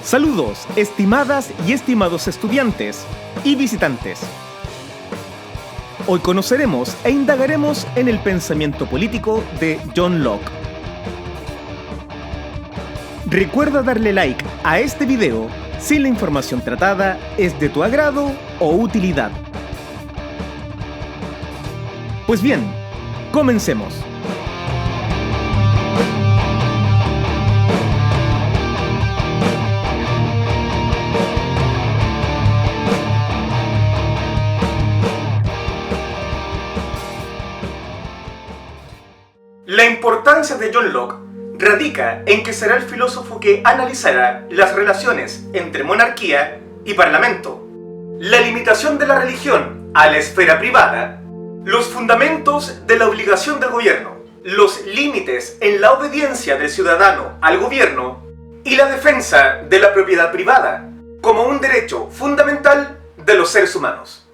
Saludos, estimadas y estimados estudiantes y visitantes. Hoy conoceremos e indagaremos en el pensamiento político de John Locke. Recuerda darle like a este video si la información tratada es de tu agrado o utilidad. Pues bien, comencemos. La importancia de John Locke radica en que será el filósofo que analizará las relaciones entre monarquía y parlamento, la limitación de la religión a la esfera privada, los fundamentos de la obligación del gobierno, los límites en la obediencia del ciudadano al gobierno y la defensa de la propiedad privada como un derecho fundamental de los seres humanos.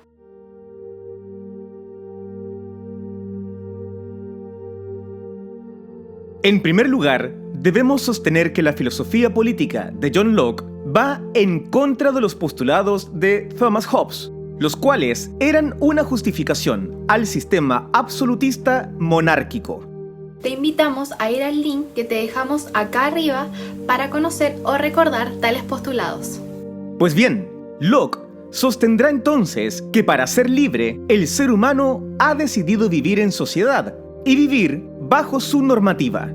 En primer lugar, debemos sostener que la filosofía política de John Locke va en contra de los postulados de Thomas Hobbes, los cuales eran una justificación al sistema absolutista monárquico. Te invitamos a ir al link que te dejamos acá arriba para conocer o recordar tales postulados. Pues bien, Locke sostendrá entonces que para ser libre, el ser humano ha decidido vivir en sociedad y vivir bajo su normativa.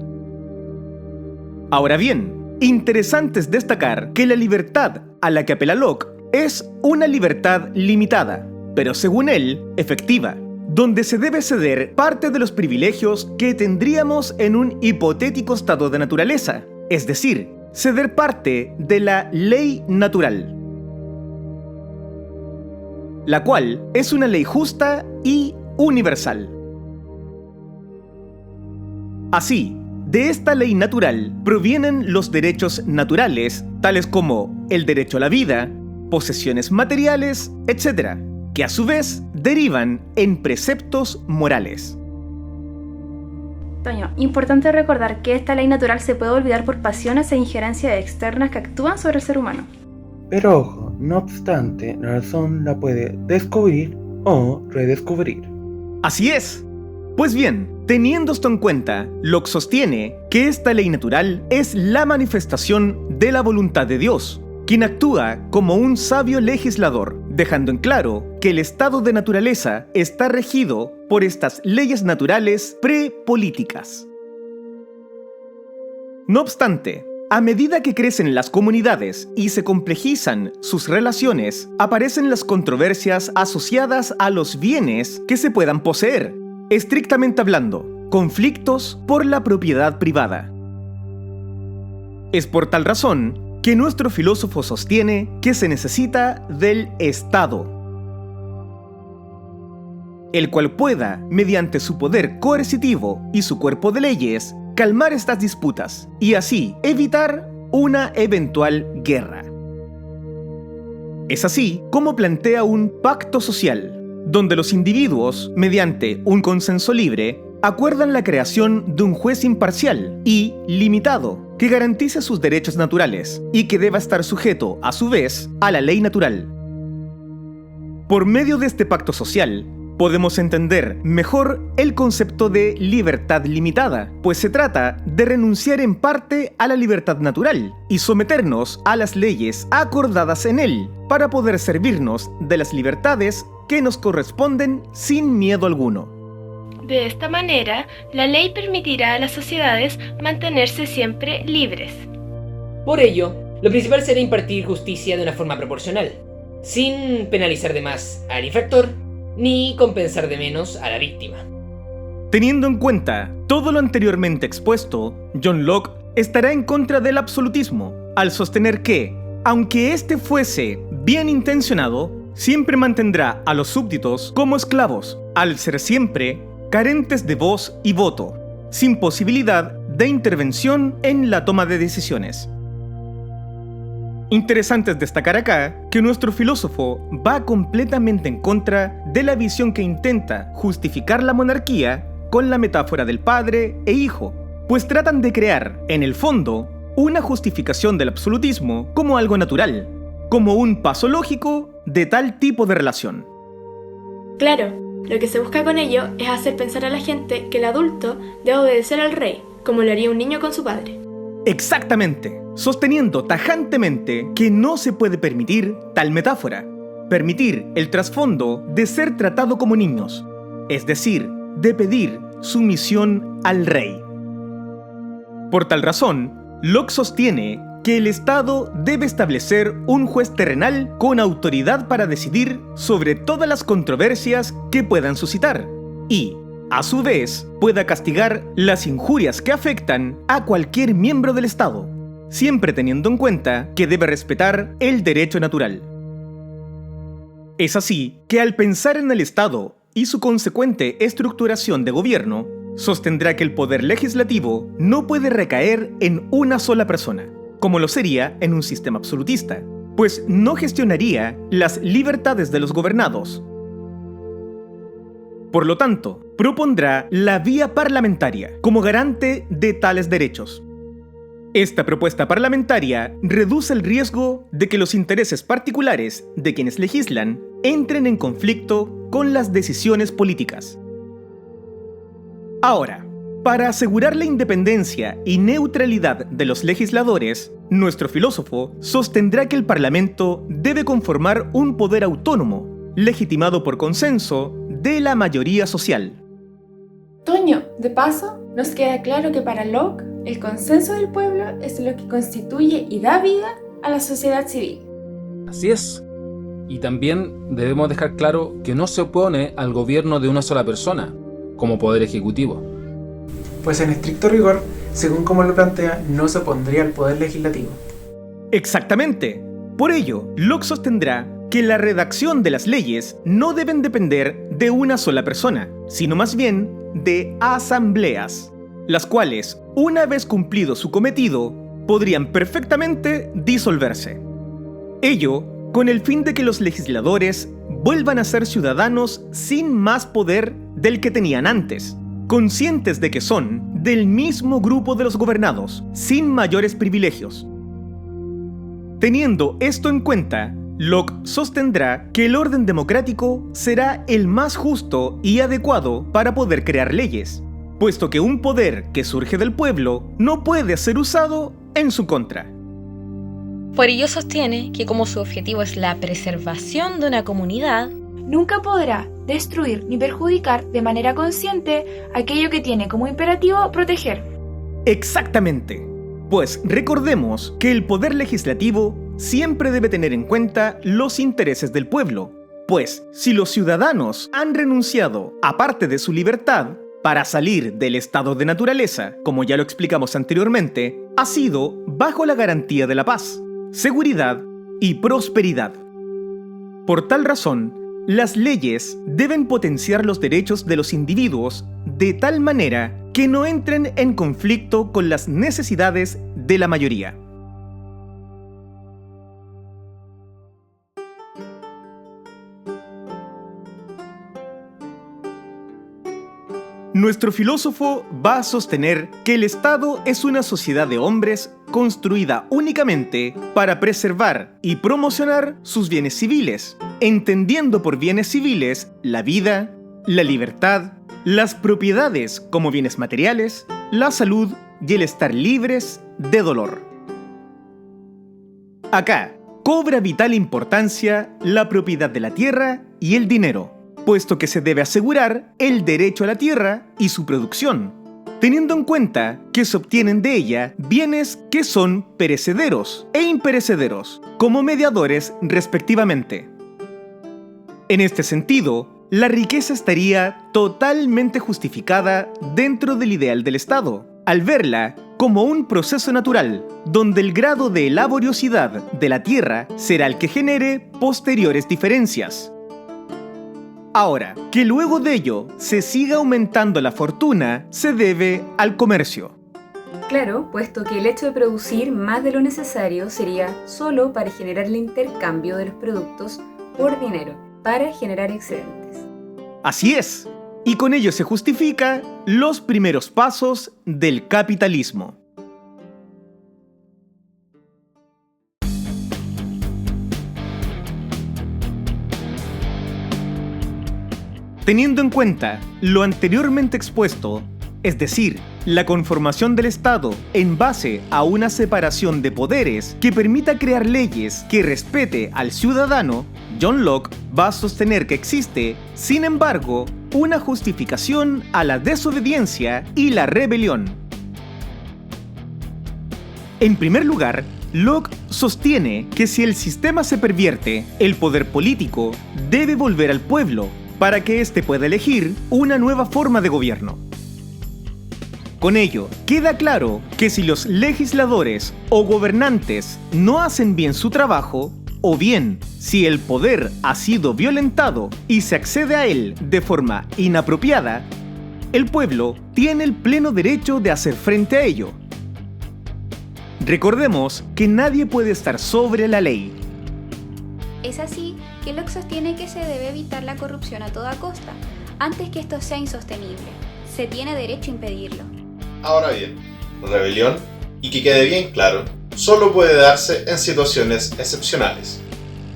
Ahora bien, interesante es destacar que la libertad a la que apela Locke es una libertad limitada, pero según él, efectiva, donde se debe ceder parte de los privilegios que tendríamos en un hipotético estado de naturaleza, es decir, ceder parte de la ley natural, la cual es una ley justa y universal. Así, de esta ley natural provienen los derechos naturales, tales como el derecho a la vida, posesiones materiales, etc., que a su vez derivan en preceptos morales. Toño, importante recordar que esta ley natural se puede olvidar por pasiones e injerencias externas que actúan sobre el ser humano. Pero ojo, no obstante, la razón la puede descubrir o redescubrir. Así es. Pues bien, teniendo esto en cuenta, Locke sostiene que esta ley natural es la manifestación de la voluntad de Dios, quien actúa como un sabio legislador, dejando en claro que el estado de naturaleza está regido por estas leyes naturales prepolíticas. No obstante, a medida que crecen las comunidades y se complejizan sus relaciones, aparecen las controversias asociadas a los bienes que se puedan poseer. Estrictamente hablando, conflictos por la propiedad privada. Es por tal razón que nuestro filósofo sostiene que se necesita del Estado, el cual pueda, mediante su poder coercitivo y su cuerpo de leyes, calmar estas disputas y así evitar una eventual guerra. Es así como plantea un pacto social, donde los individuos, mediante un consenso libre, acuerdan la creación de un juez imparcial y limitado que garantice sus derechos naturales y que deba estar sujeto, a su vez, a la ley natural. Por medio de este pacto social, podemos entender mejor el concepto de libertad limitada, pues se trata de renunciar en parte a la libertad natural y someternos a las leyes acordadas en él para poder servirnos de las libertades que nos corresponden sin miedo alguno. De esta manera, la ley permitirá a las sociedades mantenerse siempre libres. Por ello, lo principal será impartir justicia de una forma proporcional, sin penalizar de más al infractor, ni compensar de menos a la víctima. Teniendo en cuenta todo lo anteriormente expuesto, John Locke estará en contra del absolutismo, al sostener que, aunque éste fuese bien intencionado, siempre mantendrá a los súbditos como esclavos, al ser siempre carentes de voz y voto, sin posibilidad de intervención en la toma de decisiones. Interesante es destacar acá que nuestro filósofo va completamente en contra de la visión que intenta justificar la monarquía con la metáfora del padre e hijo, pues tratan de crear, en el fondo, una justificación del absolutismo como algo natural, como un paso lógico de tal tipo de relación. Claro, lo que se busca con ello es hacer pensar a la gente que el adulto debe obedecer al rey, como lo haría un niño con su padre. Exactamente, sosteniendo tajantemente que no se puede permitir tal metáfora, permitir el trasfondo de ser tratado como niños, es decir, de pedir sumisión al rey. Por tal razón, Locke sostiene que el Estado debe establecer un juez terrenal con autoridad para decidir sobre todas las controversias que puedan suscitar y, a su vez, pueda castigar las injurias que afectan a cualquier miembro del Estado, siempre teniendo en cuenta que debe respetar el derecho natural. Es así que al pensar en el Estado y su consecuente estructuración de gobierno, sostendrá que el poder legislativo no puede recaer en una sola persona, como lo sería en un sistema absolutista, pues no gestionaría las libertades de los gobernados. Por lo tanto, propondrá la vía parlamentaria como garante de tales derechos. Esta propuesta parlamentaria reduce el riesgo de que los intereses particulares de quienes legislan entren en conflicto con las decisiones políticas. Ahora, para asegurar la independencia y neutralidad de los legisladores, nuestro filósofo sostendrá que el Parlamento debe conformar un poder autónomo, legitimado por consenso de la mayoría social. Toño, de paso, nos queda claro que para Locke, el consenso del pueblo es lo que constituye y da vida a la sociedad civil. Así es. Y también debemos dejar claro que no se opone al gobierno de una sola persona, como poder ejecutivo. Pues en estricto rigor, según como lo plantea, no se opondría al poder legislativo. Exactamente. Por ello, Locke sostendrá que la redacción de las leyes no deben depender de una sola persona, sino más bien de asambleas, las cuales, una vez cumplido su cometido, podrían perfectamente disolverse. Ello con el fin de que los legisladores vuelvan a ser ciudadanos sin más poder del que tenían antes, conscientes de que son del mismo grupo de los gobernados, sin mayores privilegios. Teniendo esto en cuenta, Locke sostendrá que el orden democrático será el más justo y adecuado para poder crear leyes, puesto que un poder que surge del pueblo no puede ser usado en su contra. Por ello sostiene que como su objetivo es la preservación de una comunidad, Nunca podrá destruir ni perjudicar de manera consciente aquello que tiene como imperativo proteger. Exactamente, pues recordemos que el poder legislativo siempre debe tener en cuenta los intereses del pueblo, pues si los ciudadanos han renunciado a parte de su libertad para salir del estado de naturaleza, como ya lo explicamos anteriormente, ha sido bajo la garantía de la paz, seguridad y prosperidad. Por tal razón, las leyes deben potenciar los derechos de los individuos de tal manera que no entren en conflicto con las necesidades de la mayoría. Nuestro filósofo va a sostener que el Estado es una sociedad de hombres construida únicamente para preservar y promocionar sus bienes civiles, entendiendo por bienes civiles la vida, la libertad, las propiedades como bienes materiales, la salud y el estar libres de dolor. Acá cobra vital importancia la propiedad de la tierra y el dinero, puesto que se debe asegurar el derecho a la tierra y su producción, teniendo en cuenta que se obtienen de ella bienes que son perecederos e imperecederos, como mediadores respectivamente. En este sentido, la riqueza estaría totalmente justificada dentro del ideal del Estado, al verla como un proceso natural, donde el grado de laboriosidad de la tierra será el que genere posteriores diferencias. Ahora, que luego de ello se siga aumentando la fortuna se debe al comercio. Claro, puesto que el hecho de producir más de lo necesario sería solo para generar el intercambio de los productos por dinero, para generar excedentes. Así es, y con ello se justifica los primeros pasos del capitalismo. Teniendo en cuenta lo anteriormente expuesto, es decir, la conformación del Estado en base a una separación de poderes que permita crear leyes que respete al ciudadano, John Locke va a sostener que existe, sin embargo, una justificación a la desobediencia y la rebelión. En primer lugar, Locke sostiene que si el sistema se pervierte, el poder político debe volver al pueblo para que éste pueda elegir una nueva forma de gobierno. Con ello, queda claro que si los legisladores o gobernantes no hacen bien su trabajo, o bien si el poder ha sido violentado y se accede a él de forma inapropiada, el pueblo tiene el pleno derecho de hacer frente a ello. Recordemos que nadie puede estar sobre la ley. Es así que Locke sostiene que se debe evitar la corrupción a toda costa, antes que esto sea insostenible. Se tiene derecho a impedirlo. Ahora bien, rebelión, y que quede bien claro, solo puede darse en situaciones excepcionales.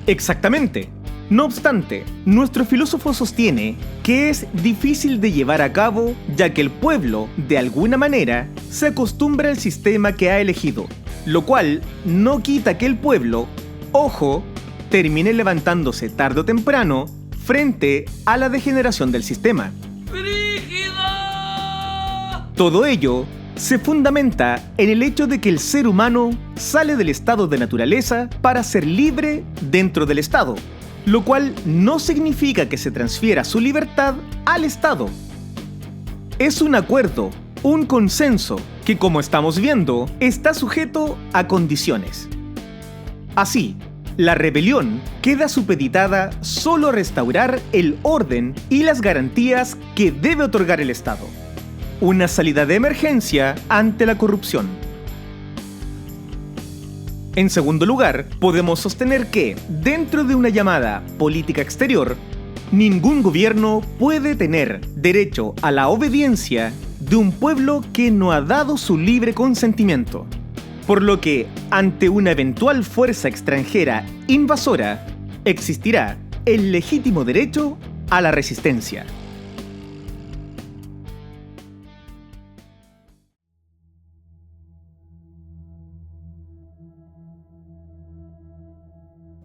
Exactamente. No obstante, nuestro filósofo sostiene que es difícil de llevar a cabo ya que el pueblo, de alguna manera, se acostumbra al sistema que ha elegido, lo cual no quita que el pueblo, ojo, termine levantándose tarde o temprano frente a la degeneración del sistema. Todo ello se fundamenta en el hecho de que el ser humano sale del estado de naturaleza para ser libre dentro del Estado, lo cual no significa que se transfiera su libertad al Estado. Es un acuerdo, un consenso, que como estamos viendo, está sujeto a condiciones. Así, la rebelión queda supeditada solo a restaurar el orden y las garantías que debe otorgar el Estado. Una salida de emergencia ante la corrupción. En segundo lugar, podemos sostener que, dentro de una llamada política exterior, ningún gobierno puede tener derecho a la obediencia de un pueblo que no ha dado su libre consentimiento. Por lo que, ante una eventual fuerza extranjera invasora, existirá el legítimo derecho a la resistencia.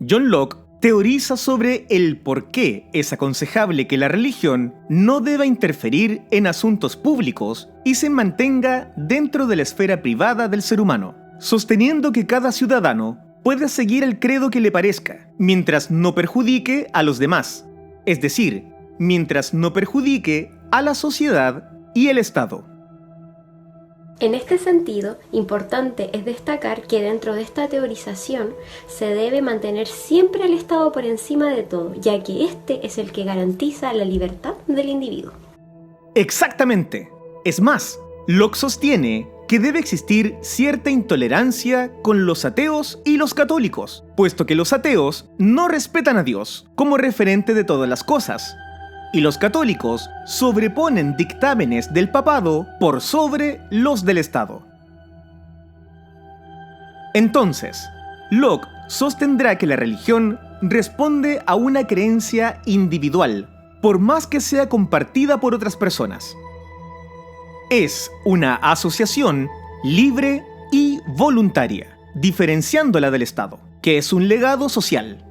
John Locke teoriza sobre el por qué es aconsejable que la religión no deba interferir en asuntos públicos y se mantenga dentro de la esfera privada del ser humano, sosteniendo que cada ciudadano puede seguir el credo que le parezca, mientras no perjudique a los demás, es decir, mientras no perjudique a la sociedad y el Estado. En este sentido, importante es destacar que dentro de esta teorización se debe mantener siempre al Estado por encima de todo, ya que este es el que garantiza la libertad del individuo. Exactamente. Es más, Locke sostiene que debe existir cierta intolerancia con los ateos y los católicos, puesto que los ateos no respetan a Dios como referente de todas las cosas, y los católicos sobreponen dictámenes del papado por sobre los del Estado. Entonces, Locke sostendrá que la religión responde a una creencia individual, por más que sea compartida por otras personas. Es una asociación libre y voluntaria, diferenciándola del Estado, que es un legado social.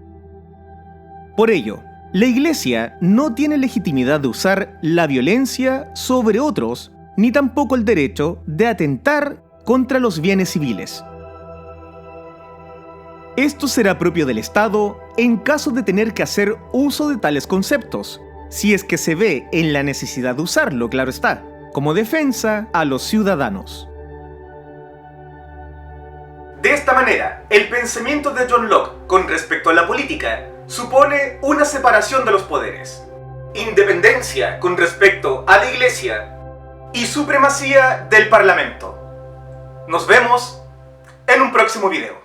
Por ello, la Iglesia no tiene legitimidad de usar la violencia sobre otros, ni tampoco el derecho de atentar contra los bienes civiles. Esto será propio del Estado en caso de tener que hacer uso de tales conceptos, si es que se ve en la necesidad de usarlo, claro está, como defensa a los ciudadanos. De esta manera, el pensamiento de John Locke con respecto a la política supone una separación de los poderes, independencia con respecto a la Iglesia y supremacía del Parlamento. Nos vemos en un próximo video.